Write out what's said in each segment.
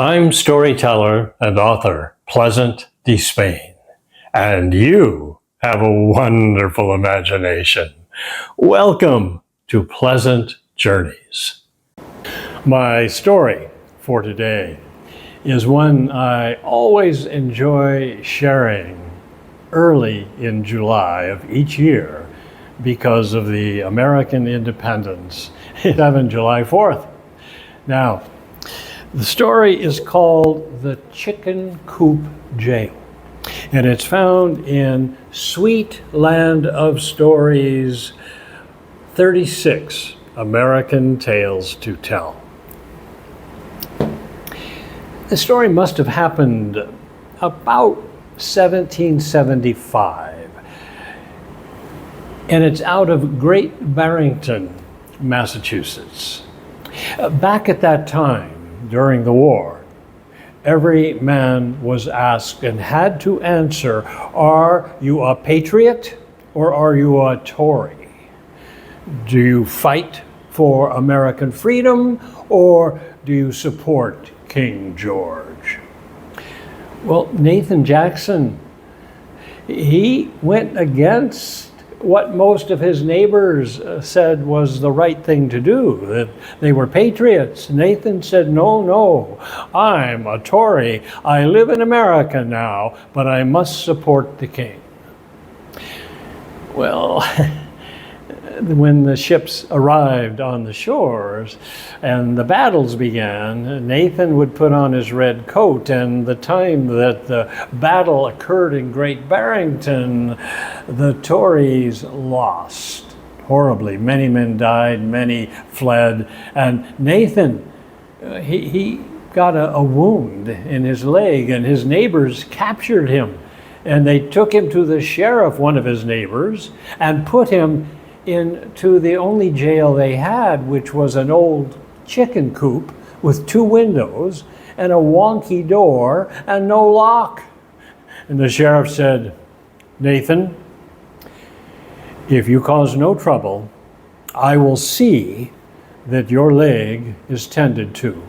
I'm storyteller and author Pleasant Despain, and you have a wonderful imagination. Welcome to Pleasant Journeys. My story for today is one I always enjoy sharing early in July of each year because of the American independence, July 4th. Now, the story is called The Chicken-Coop Jail, and it's found in Sweet Land of Stories 36, American Tales to Tell. The story must have happened about 1775, and it's out of Great Barrington, Massachusetts. Back at that time, during the war, every man was asked and had to answer, are you a patriot or are you a Tory? Do you fight for American freedom or do you support King George? Well, Nathan Jackson, he went against what most of his neighbors said was the right thing to do, that they were patriots. Nathan said, no, I'm a Tory. I live in America now, but I must support the king. Well, when the ships arrived on the shores and the battles began, Nathan would put on his red coat, and the time that the battle occurred in Great Barrington, the Tories lost horribly. Many men died, many fled, and Nathan, he got a wound in his leg, and his neighbors captured him, and they took him to the sheriff, one of his neighbors, and put him into the only jail they had, which was an old chicken coop with 2 windows and a wonky door and no lock. And the sheriff said, Nathan, if you cause no trouble, I will see that your leg is tended to,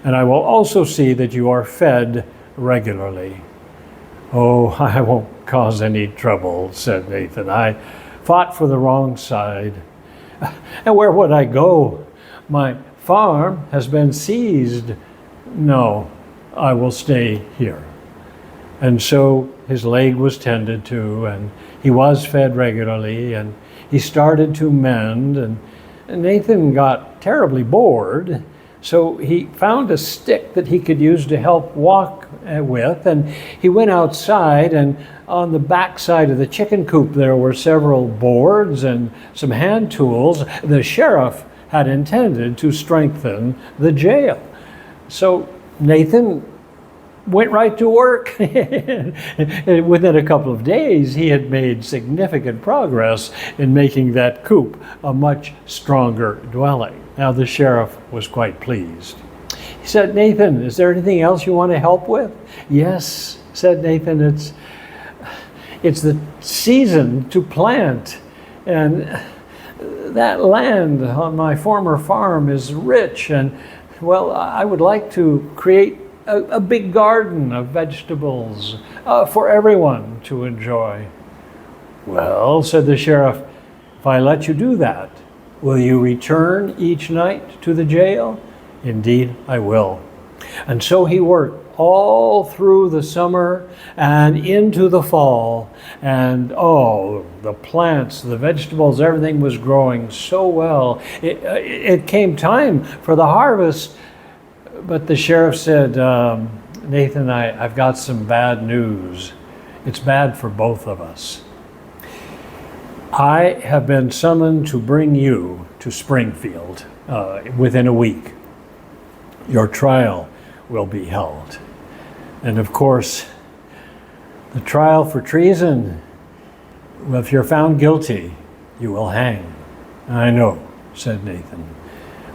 and I will also see that you are fed regularly. Oh, I won't cause any trouble, said Nathan. I fought for the wrong side. And where would I go? My farm has been seized. No, I will stay here. And so his leg was tended to, and he was fed regularly, and he started to mend, and Nathan got terribly bored, so he found a stick that he could use to help walk with, and he went outside, and on the back side of the chicken coop there were several boards and some hand tools. The sheriff had intended to strengthen the jail. So Nathan went right to work. Within a couple of days, he had made significant progress in making that coop a much stronger dwelling. Now, the sheriff was quite pleased. He said, Nathan, is there anything else you want to help with? Yes, said Nathan, it's the season to plant, and that land on my former farm is rich, and well, I would like to create a big garden of vegetables for everyone to enjoy. Well, said the sheriff, if I let you do that, will you return each night to the jail? Indeed, I will. And so he worked all through the summer and into the fall, and the plants, the vegetables, everything was growing so well. It came time for the harvest, but the sheriff said, Nathan, I've got some bad news. It's bad for both of us. I have been summoned to bring you to Springfield within a week. Your trial will be held. And of course, the trial for treason, well, if you're found guilty, you will hang. I know, said Nathan,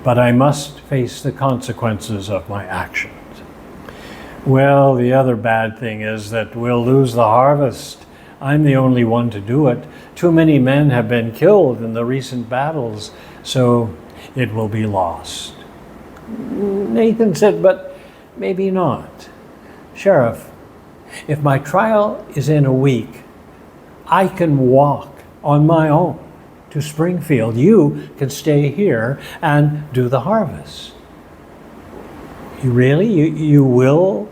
but I must face the consequences of my actions. Well, the other bad thing is that we'll lose the harvest. I'm the only one to do it. Too many men have been killed in the recent battles, so it will be lost. Nathan said, but maybe not. Sheriff, if my trial is in a week, I can walk on my own to Springfield. You can stay here and do the harvest. You really? You will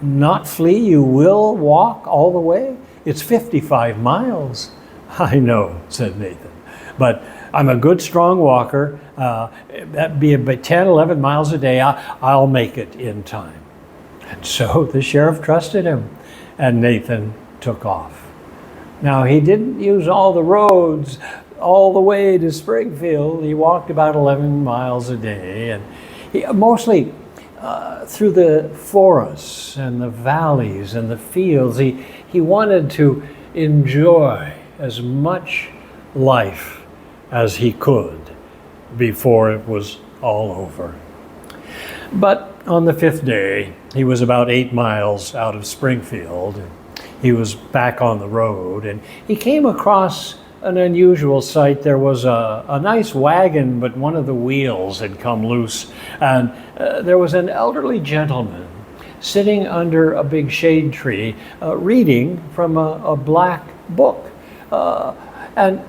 not flee? You will walk all the way? It's 55 miles. I know, said Nathan, but I'm a good, strong walker. That'd be about 10, 11 miles a day. I'll make it in time. And so the sheriff trusted him, and Nathan took off. Now, he didn't use all the roads all the way to Springfield. He walked about 11 miles a day, and he, mostly through the forests and the valleys and the fields. He wanted to enjoy as much life as he could before it was all over. But on the 5th day, he was about 8 miles out of Springfield. He was back on the road, and he came across an unusual sight. There was a nice wagon, but one of the wheels had come loose, and there was an elderly gentleman sitting under a big shade tree, reading from a black book. And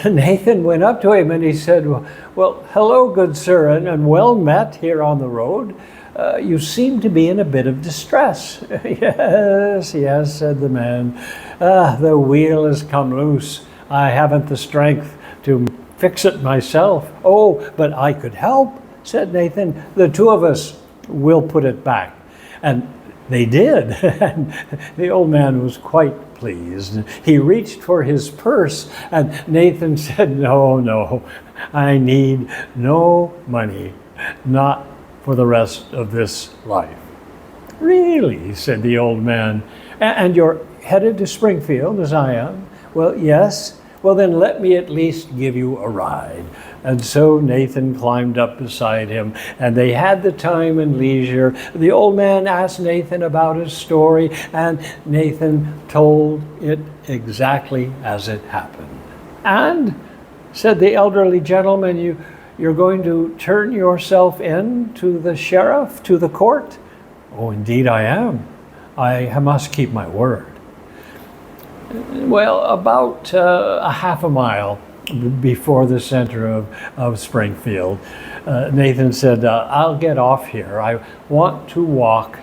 Nathan went up to him and he said, well, hello, good sir, and well met here on the road. You seem to be in a bit of distress. Yes, yes, said the man. The wheel has come loose. I haven't the strength to fix it myself. Oh, but I could help, said Nathan. The two of us will put it back. And they did. And the old man was quite pleased. He reached for his purse, and Nathan said, no, I need no money, not for the rest of this life. Really, said the old man. And you're headed to Springfield, as I am? Well, yes. Well, then let me at least give you a ride. And so Nathan climbed up beside him, and they had the time and leisure. The old man asked Nathan about his story, and Nathan told it exactly as it happened. And, said the elderly gentleman, you're going to turn yourself in to the sheriff, to the court? Oh, indeed I am. I must keep my word. Well, about a half a mile before the center of Springfield, Nathan said, I'll get off here. I want to walk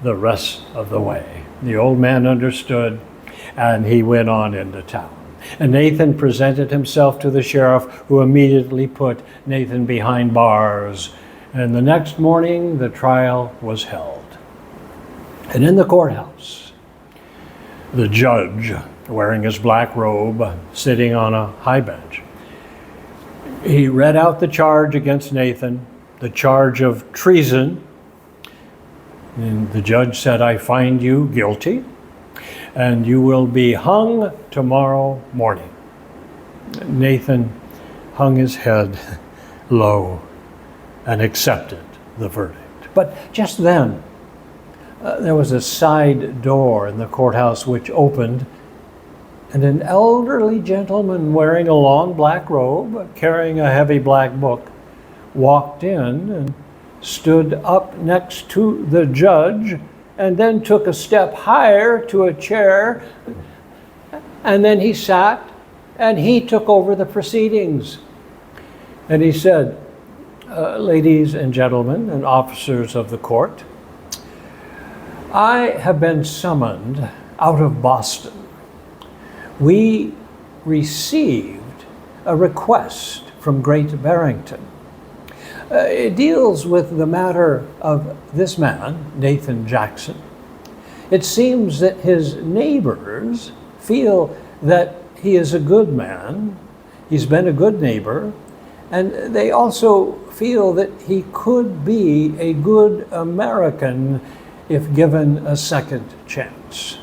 the rest of the way. The old man understood, and he went on into town. And Nathan presented himself to the sheriff, who immediately put Nathan behind bars. And the next morning, the trial was held. And in the courthouse, the judge, wearing his black robe, sitting on a high bench, he read out the charge against Nathan, the charge of treason. And the judge said, I find you guilty, and you will be hung tomorrow morning. Nathan hung his head low and accepted the verdict. But just then, there was a side door in the courthouse which opened, and an elderly gentleman wearing a long black robe, carrying a heavy black book, walked in and stood up next to the judge, and then took a step higher to a chair, and then he sat, and he took over the proceedings. And he said, ladies and gentlemen and officers of the court, I have been summoned out of Boston. We received a request from Great Barrington. It deals with the matter of this man, Nathan Jackson. It seems that his neighbors feel that he is a good man, he's been a good neighbor, and they also feel that he could be a good American if given a second chance.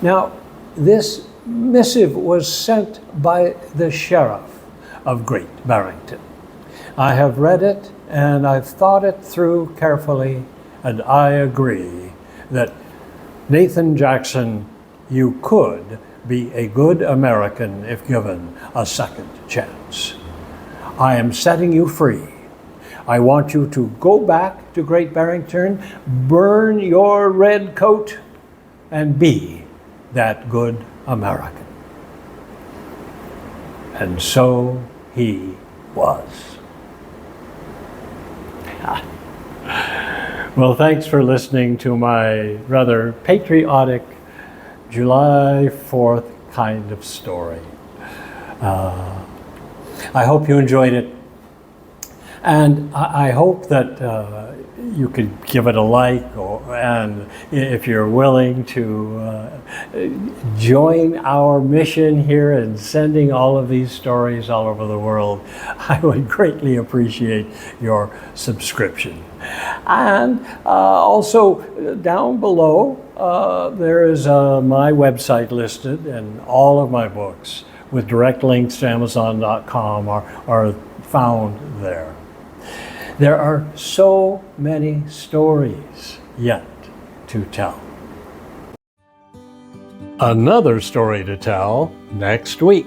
Now, this missive was sent by the sheriff of Great Barrington. I have read it and I've thought it through carefully, and I agree that Nathan Jackson, you could be a good American if given a second chance. I am setting you free. I want you to go back to Great Barrington, burn your red coat, and be that good American. And so he was. Well, thanks for listening to my rather patriotic July 4th kind of story. I hope you enjoyed it, and I hope that you could give it a like, and if you're willing to join our mission here in sending all of these stories all over the world, I would greatly appreciate your subscription. And also down below, there is my website listed, and all of my books with direct links to Amazon.com are found there. There are so many stories yet to tell. Another story to tell next week.